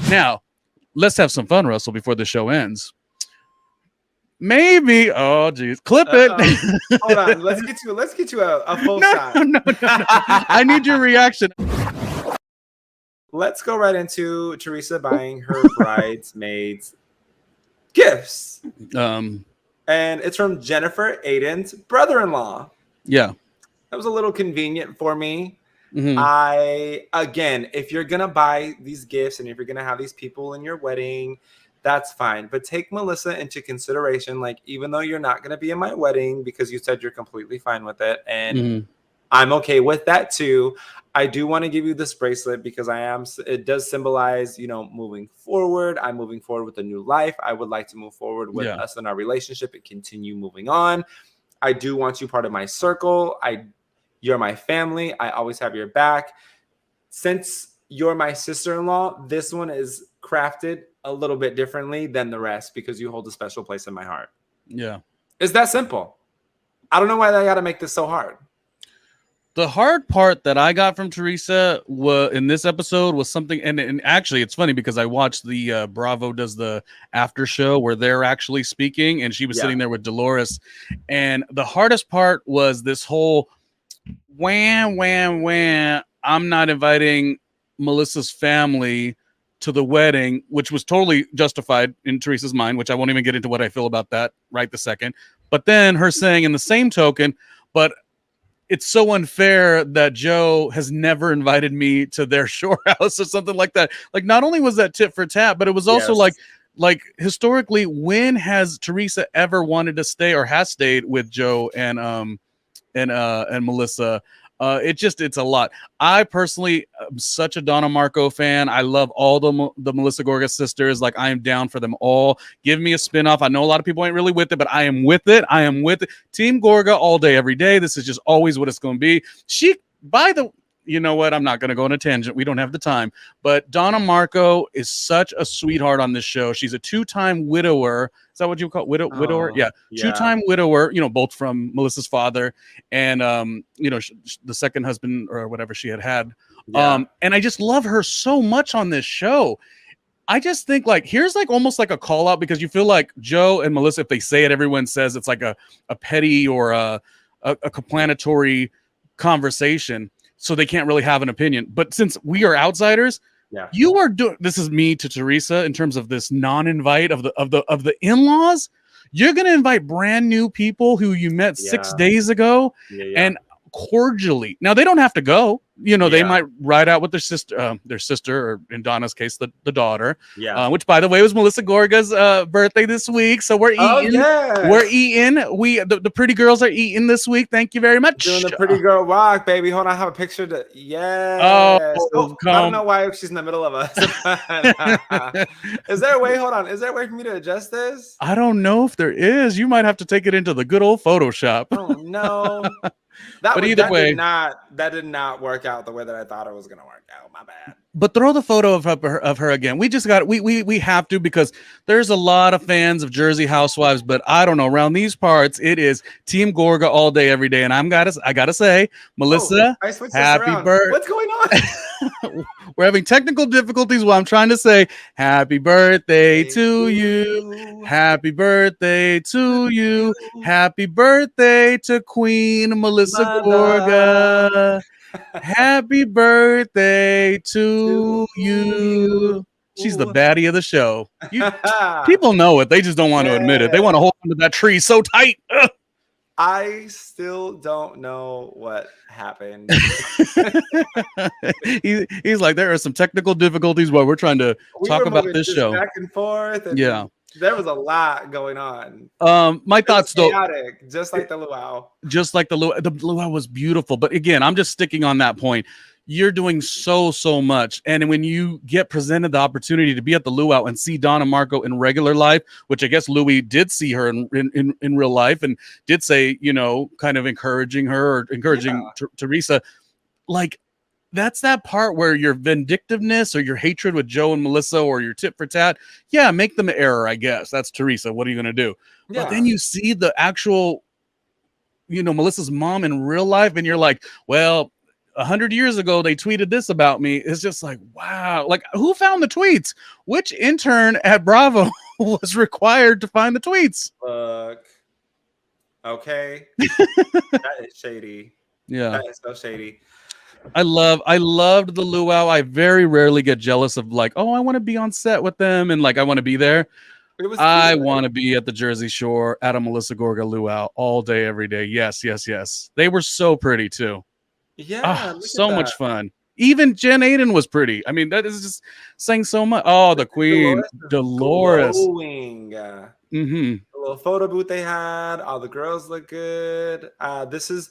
Now, let's have some fun, Russell, before the show ends. Maybe. Oh, geez. Clip it. Hold on. Let's get you a full shot. No. I need your reaction. Let's go right into Teresa buying her bridesmaids gifts. And it's from Jennifer Aiden's brother-in-law. Yeah. That was a little convenient for me. Mm-hmm. Again, if you're going to buy these gifts and if you're going to have these people in your wedding, that's fine. But take Melissa into consideration. Like, even though you're not going to be in my wedding because you said you're completely fine with it. And I'm okay with that too. I do want to give you this bracelet because it does symbolize, moving forward. I'm moving forward with a new life. I would like to move forward with us and our relationship and continue moving on. I do want you part of my circle. You're my family. I always have your back. Since you're my sister-in-law, this one is crafted a little bit differently than the rest because you hold a special place in my heart. Yeah. It's that simple. I don't know why they got to make this so hard. The hard part that I got from Teresa in this episode was something, and actually it's funny because I watched the Bravo does the after show where they're actually speaking, and she was sitting there with Dolores, and the hardest part was this whole wham, I'm not inviting Melissa's family to the wedding, which was totally justified in Teresa's mind, which I won't even get into what I feel about that right this second. But then her saying in the same token, but it's so unfair that Joe has never invited me to their shore house or something like that. Like, not only was that tit for tat, but it was also like historically, when has Teresa ever wanted to stay or has stayed with Joe and Melissa? It's a lot. I personally am such a Donna Marco fan. I love all the Melissa Gorga sisters. Like, I am down for them all. Give me a spinoff. I know a lot of people ain't really with it, but I am with it. Team Gorga all day, every day. This is just always what it's going to be. You know what? I'm not going to go on a tangent. We don't have the time. But Donna Marco is such a sweetheart on this show. She's a two-time widower. Is that what you call it? Widower? Yeah. Two-time widower, both from Melissa's father and, the second husband or whatever she had. Yeah. And I just love her so much on this show. I just think here's almost like a call out because you feel like Joe and Melissa, if they say it, everyone says it's like a petty or a complanatory conversation. So they can't really have an opinion. But since we are outsiders, you are doing this is me to Teresa in terms of this non-invite of the in-laws. You're gonna invite brand new people who you met 6 days ago and cordially. Now they don't have to go. They might ride out with their sister, or in Donna's case, the daughter. Which, by the way, was Melissa Gorga's birthday this week. So we're eating. We're eating. The pretty girls are eating this week. Thank you very much. Doing the pretty girl walk, baby. Hold on, I have a picture. I don't know why she's in the middle of us. Is there a way? Hold on. Is there a way for me to adjust this? I don't know if there is. You might have to take it into the good old Photoshop. Oh no. That did not work out the way that I thought it was going to work out. My bad. But throw the photo of her again. We just we have to, because there's a lot of fans of Jersey Housewives, but I don't know, around these parts it is Team Gorga all day every day. And I gotta say, Melissa, happy birthday. What's going on? We're having technical difficulties while I'm trying to say happy birthday to you. Happy birthday to you. Happy birthday to Queen Melissa Gorga. Happy birthday to you. She's the baddie of the show. People know it. They just don't want to admit it. They want to hold onto that tree so tight. Ugh. I still don't know what happened. He's like, there are some technical difficulties while we're trying to talk about this show. Back and forth. And yeah. There was a lot going on. My thoughts though, chaotic, just like the luau. The luau was beautiful, but again, I'm just sticking on that point. You're doing so much, and when you get presented the opportunity to be at the luau and see Donna Marco in regular life, which I guess Louis did see her in real life and did say, kind of encouraging her or encouraging Teresa, like. That's that part where your vindictiveness or your hatred with Joe and Melissa or your tit for tat, make them an error, I guess. That's Teresa. What are you going to do? Yeah. But then you see the actual, Melissa's mom in real life, and you're like, well, 100 years ago they tweeted this about me. It's just like, wow. Like, who found the tweets? Which intern at Bravo was required to find the tweets? Look. Okay. That is shady. Yeah. That is so shady. I loved the luau. I very rarely get jealous of like, oh, I want to be on set with them and like I want to be there. I want to be at the Jersey Shore at a Melissa Gorga Luau all day, every day. Yes, yes, yes. They were so pretty too. Yeah, so much fun. Even Jen Aiden was pretty. I mean, that is just saying so much. Oh, the queen, Dolores. Glowing. The little photo booth they had. All the girls look good. This is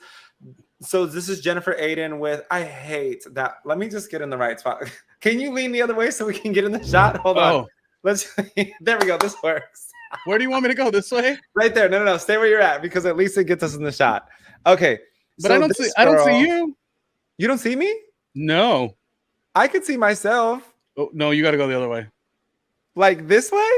Jennifer Aiden with. I hate that. Let me just get in the right spot. Can you lean the other way so we can get in the shot? Hold on. Let's. There we go. This works. Where do you want me to go? This way? Right there. No. Stay where you're at because at least it gets us in the shot. Okay. But I don't see you. You don't see me? No. I could see myself. Oh no, you got to go the other way. Like this way?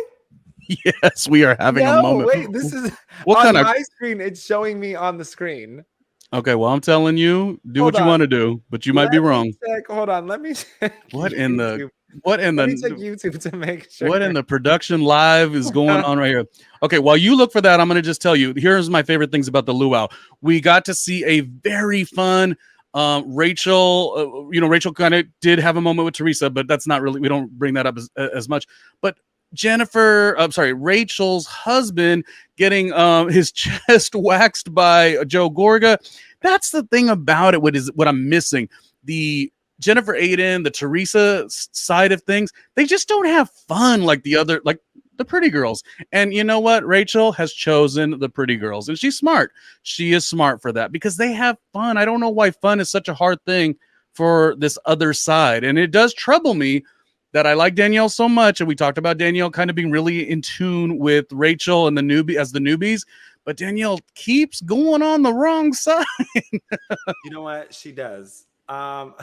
Yes, we are having a moment. Wait, this is what on my screen. It's showing me on the screen. Okay, well, I'm telling you, do what you want to do, but you might be wrong. Hold on, let me check. What in the YouTube to make sure. What in the production live is going on right here? Okay, while you look for that, I'm going to just tell you, here's my favorite things about the luau. We got to see a very fun Rachel. Rachel kind of did have a moment with Teresa, but that's not really, we don't bring that up as much. But Rachel's husband getting his chest waxed by Joe Gorga. That's the thing about it. What I'm missing. The Jennifer Aiden, the Teresa side of things, they just don't have fun like the other, like the pretty girls. And you know what? Rachel has chosen the pretty girls, and she's smart. She is smart for that because they have fun. I don't know why fun is such a hard thing for this other side, and it does trouble me that I like Danielle so much, and we talked about Danielle kind of being really in tune with Rachel and the newbies, but Danielle keeps going on the wrong side. You know what? She does. I'm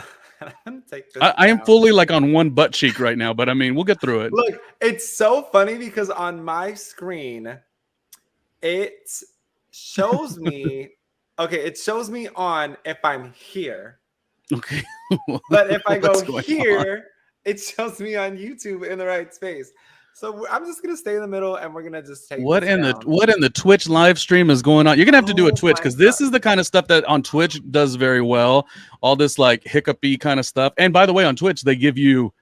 gonna take this. I am fully like on one butt cheek right now, but I mean, we'll get through it. Look, it's so funny because on my screen, it shows me. Okay, it shows me on if I'm here. Okay, but if I go here. It shows me on YouTube in the right space. So I'm just gonna stay in the middle, and we're gonna just take what in the Twitch live stream is going on. You're gonna have to do a Twitch because this is the kind of stuff that on Twitch does very well. All this like hiccupy kind of stuff. And by the way, on Twitch they give you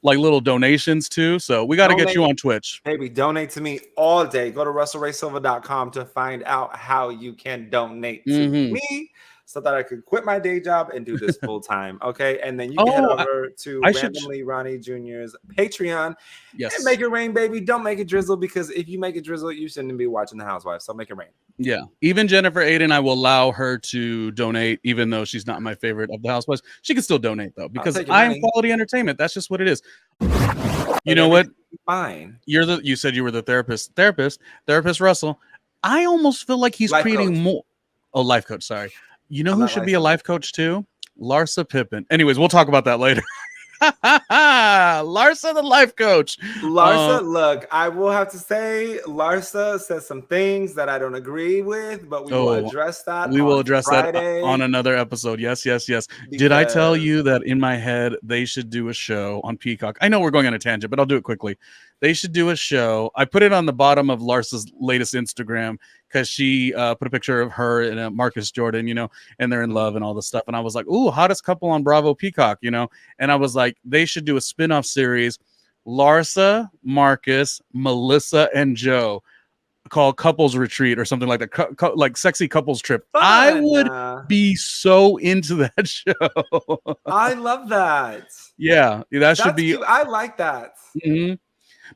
like little donations too. So we got to get you on Twitch. Baby, donate to me all day. Go to RussellRaySilva.com to find out how you can donate to me. So that I could quit my day job and do this full time. Okay. And then you can head over to Randomly Ronnie Jr.'s Patreon and make it rain, baby. Don't make it drizzle, because if you make it drizzle, you shouldn't be watching The Housewives. So make it rain. Yeah. Even Jennifer Aiden, I will allow her to donate, even though she's not my favorite of The Housewives. She can still donate though, because I am quality entertainment. That's just what it is. You know what? Fine. You said you were the therapist Russell. I almost feel like he's creating more. Oh, life coach. Sorry. You know who should be a life coach too? Larsa Pippen. Anyways, we'll talk about that later. Larsa, the life coach. Larsa, look, I will have to say, Larsa says some things that I don't agree with, but we will address that. We will address that on another episode. Yes. Did I tell you that in my head they should do a show on Peacock? I know we're going on a tangent, but I'll do it quickly. They should do a show. I put it on the bottom of Larsa's latest Instagram because she put a picture of her and Marcus Jordan, and they're in love and all this stuff. And I was like, ooh, hottest couple on Bravo Peacock, And I was like, they should do a spin-off series, Larsa, Marcus, Melissa, and Joe, called Couples Retreat or something like that, like Sexy Couples Trip. Fun. I would be so into that show. I love that. Yeah, that's should be. Cute. I like that. Mm-hmm.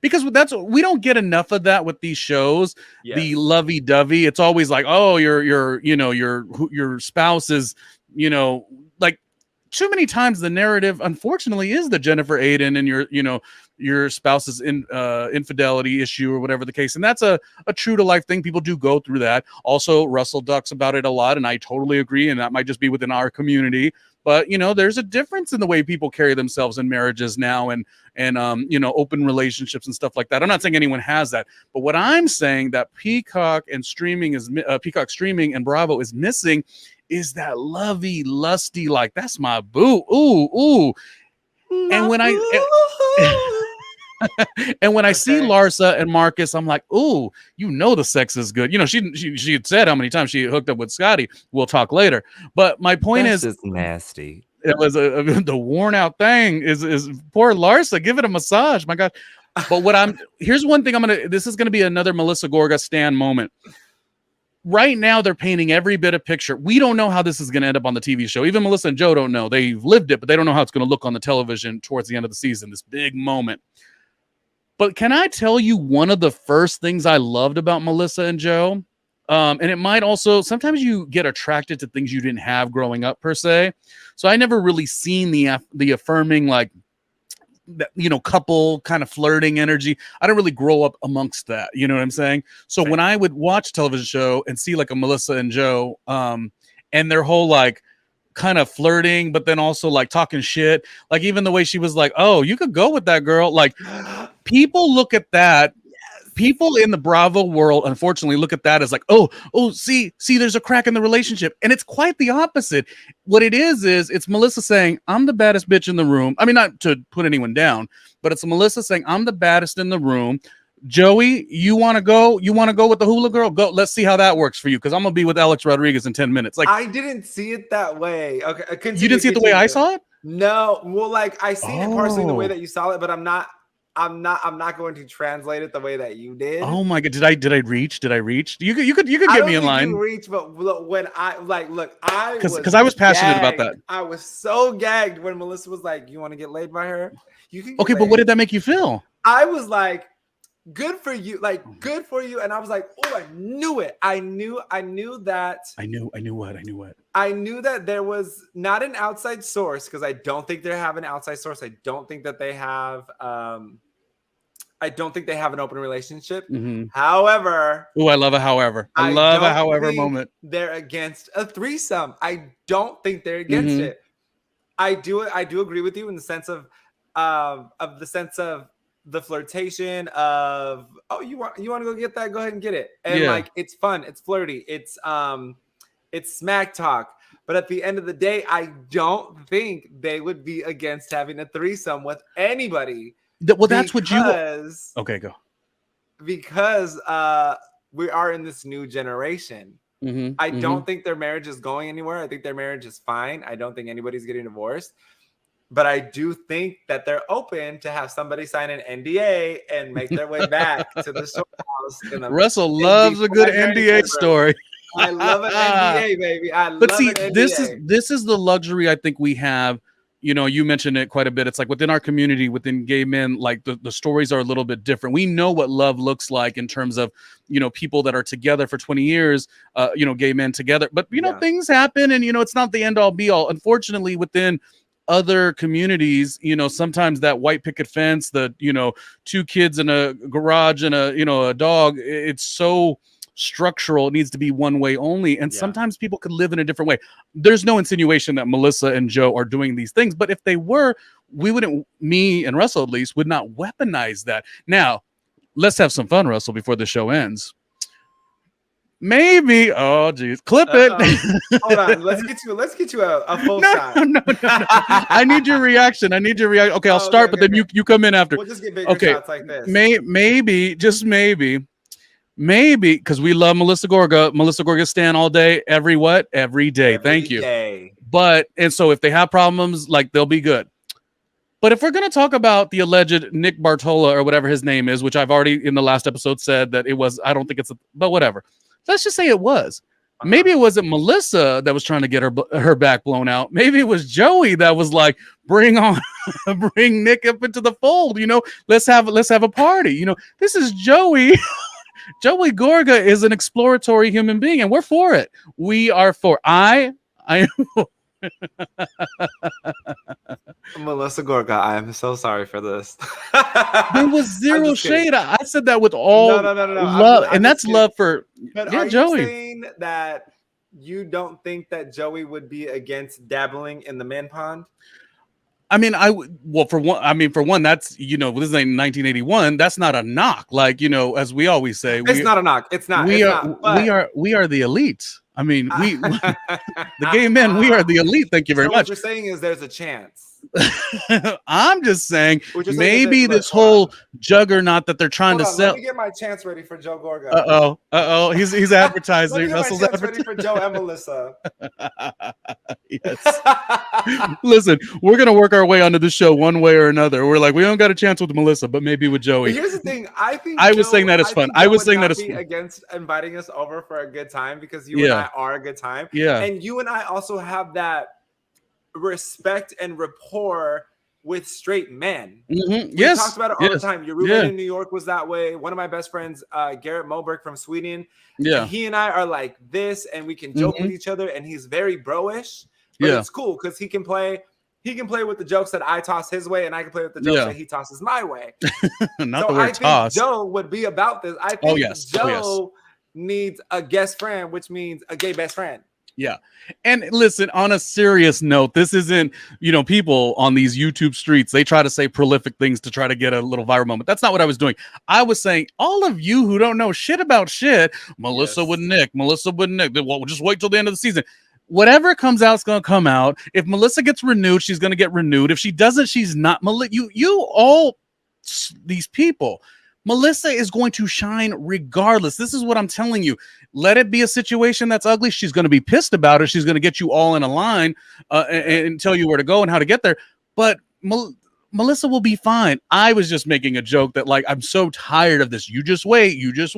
Because we don't get enough of that with these shows. Yes. The lovey-dovey. It's always like, oh, your spouse is, like too many times the narrative, unfortunately, is the Jennifer Aiden and your spouse's infidelity issue or whatever the case. And that's a true to life thing. People do go through that. Also, Russell ducks about it a lot, and I totally agree. And that might just be within our community. But there's a difference in the way people carry themselves in marriages now, and open relationships and stuff like that. I'm not saying anyone has that, but what I'm saying that Peacock streaming and Bravo is missing is that lovey, lusty, like, that's my boo. Ooh. And when I see Larsa and Marcus, I'm like, ooh, the sex is good. She had said how many times she hooked up with Scotty. We'll talk later. But my point is, just nasty. It was the worn out thing is poor Larsa. Give it a massage, my God. But here's one thing this is gonna be another Melissa Gorga stan moment. Right now, they're painting every bit of picture. We don't know how this is going to end up on the TV show. Even Melissa and Joe don't know. They've lived it, but they don't know how it's going to look on the television towards the end of the season, this big moment. But can I tell you one of the first things I loved about Melissa and Joe? And it might also, sometimes you get attracted to things you didn't have growing up, per se. So I never really seen the affirming, like, couple kind of flirting energy. I don't really grow up amongst that. You know what I'm saying? So when I would watch a television show and see like a Melissa and Joe, and their whole like kind of flirting, but then also like talking shit, like even the way she was like, oh, you could go with that girl. Like, people look at that. People in the Bravo world, unfortunately, look at that as like, oh, see, there's a crack in the relationship. And it's quite the opposite. What it is it's Melissa saying, I'm the baddest bitch in the room. I mean, not to put anyone down, but it's Melissa saying, I'm the baddest in the room. Joey, you want to go? You want to go with the hula girl? Go. Let's see how that works for you, because I'm going to be with Alex Rodriguez in 10 minutes. Like, I didn't see it that way. Okay, you didn't see it the way I saw it? No. Well, like, I seen it partially the way that you saw it, but I'm not going to translate it the way that you did. Oh my God. Did I reach? You could get me in line. You reach, but look, when I because I was passionate about that. I was so gagged when Melissa was like, you want to get laid by her? You can okay, but what did that make you feel? I was like, good for you. Like, good for you. And I was like, oh, I knew it. I knew that. I knew what? I knew that there was not an outside source, because I don't think they have an outside source. I don't think that they have an open relationship. Mm-hmm. However, I love a however. I love a however moment. They're against a threesome. I don't think they're against it. I do agree with you in the sense of the flirtation of, oh, you want to go get that? Go ahead and get it. And like, it's fun. It's flirty. It's smack talk. But at the end of the day, I don't think they would be against having a threesome with anybody. Well, that's what you. Okay, go. Because we are in this new generation. I don't think their marriage is going anywhere. I think their marriage is fine. I don't think anybody's getting divorced. But I do think that they're open to have somebody sign an NDA and make their way back to the showhouse. Russell loves a good NDA story. I love an NDA, baby. This is the luxury I think we have. You mentioned it quite a bit. It's like within our community, within gay men, like the stories are a little bit different. We know what love looks like in terms of, people that are together for 20 years, gay men together. But, things happen, and, it's not the end all be all. Unfortunately, within other communities, sometimes that white picket fence, the, 2 kids in a garage and a dog, it's so structural. It needs to be one way only. And sometimes people could live in a different way. There's no insinuation that Melissa and Joe are doing these things, but if they were, me and Russell at least, would not weaponize that. Now, let's have some fun, Russell, before the show ends. Maybe. Oh, geez. Clip it. Hold on. Let's get you a full shot. No. I need your reaction. Okay, I'll start, but then you come in after. We'll just get bigger shots like this. Maybe, because we love Melissa Gorga. Melissa Gorga stan all day, every day. Thank you. But, and so if they have problems, like, they'll be good. But if we're going to talk about the alleged Nick Bartola or whatever his name is, which I've already in the last episode said that it was, I don't think but whatever. Let's just say it was. Maybe it wasn't Melissa that was trying to get her back blown out. Maybe it was Joey that was like, bring Nick up into the fold. Let's have a party. This is Joey. Joey Gorga is an exploratory human being, and we're for it. We are for. I am. Melissa Gorga, I am so sorry for this. There was zero shade. I said that with all no. love, and that's love for but Joey. Are you saying that you don't think that Joey would be against dabbling in the man pond? I mean, for one, that's, this is 1981. That's not a knock. Like, as we always say, It's not a knock. It's not. We are the elite. I mean, the gay men, we are the elite. Thank you very much. What you're saying is there's a chance. I'm just saying maybe this whole juggernaut that they're trying to sell. Let me get my chance ready for Joe Gorga. He's advertising. Let me get my chance ready for Joe and Melissa. Yes. Listen, we're gonna work our way onto the show one way or another. We're like, we don't got a chance with Melissa, but maybe with Joey. But here's the thing. I was saying that is fun. I was saying that is fun. Against inviting us over for a good time because you and I are a good time. Yeah. And you and I also have that respect and rapport with straight men. Mm-hmm. We talked about it all the time. Your roommate in New York was that way. One of my best friends, Garrett Moberg from Sweden. Yeah. He and I are like this, and we can joke with each other, and he's very bro-ish. But it's cool because he can play with the jokes that I toss his way, and I can play with the jokes that he tosses my way. Not the word toss. Joe would be about this. I think Joe needs a guest friend, which means a gay best friend. Yeah. And listen, on a serious note, this isn't, people on these YouTube streets, they try to say prolific things to try to get a little viral moment. That's not what I was doing. I was saying, all of you who don't know shit about shit, Melissa with Nick. Well, we'll just wait till the end of the season. Whatever comes out is going to come out. If Melissa gets renewed, she's going to get renewed. If she doesn't, she's not. You all, these people, Melissa is going to shine regardless. This is what I'm telling you. Let it be a situation that's ugly. She's going to be pissed about it. She's going to get you all in a line and tell you where to go and how to get there. But Melissa will be fine. I was just making a joke that, like, I'm so tired of this. You just wait. Melissa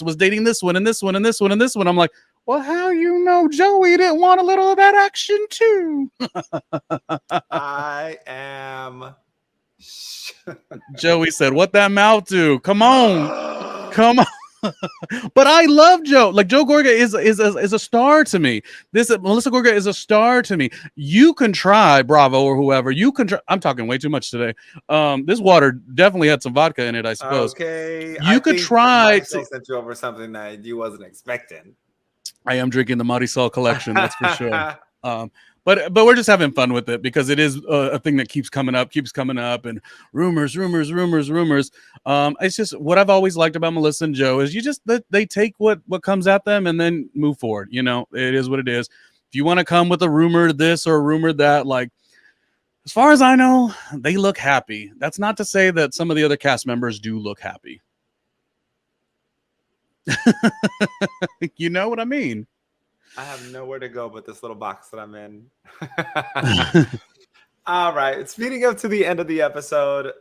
was dating this one and this one and this one and this one. I'm like, well, how Joey didn't want a little of that action too? I am... Joey said, what that mouth do? Come on. But I love Joe. Like, Joe Gorga is a star to me. Melissa Gorga is a star to me. You can try Bravo or whoever. You can try. I'm talking way too much today. This water definitely had some vodka in it, I suppose. Okay. You could try to send you over something that you wasn't expecting. I am drinking the Marisol collection, that's for sure. But we're just having fun with it because it is a thing that keeps coming up, and rumors. It's just what I've always liked about Melissa and Joe is they take what comes at them and then move forward. It is what it is. If you want to come with a rumor this or a rumor that, like, as far as I know, they look happy. That's not to say that some of the other cast members do look happy. You know what I mean? I have nowhere to go but this little box that I'm in. All right. Speeding up to the end of the episode.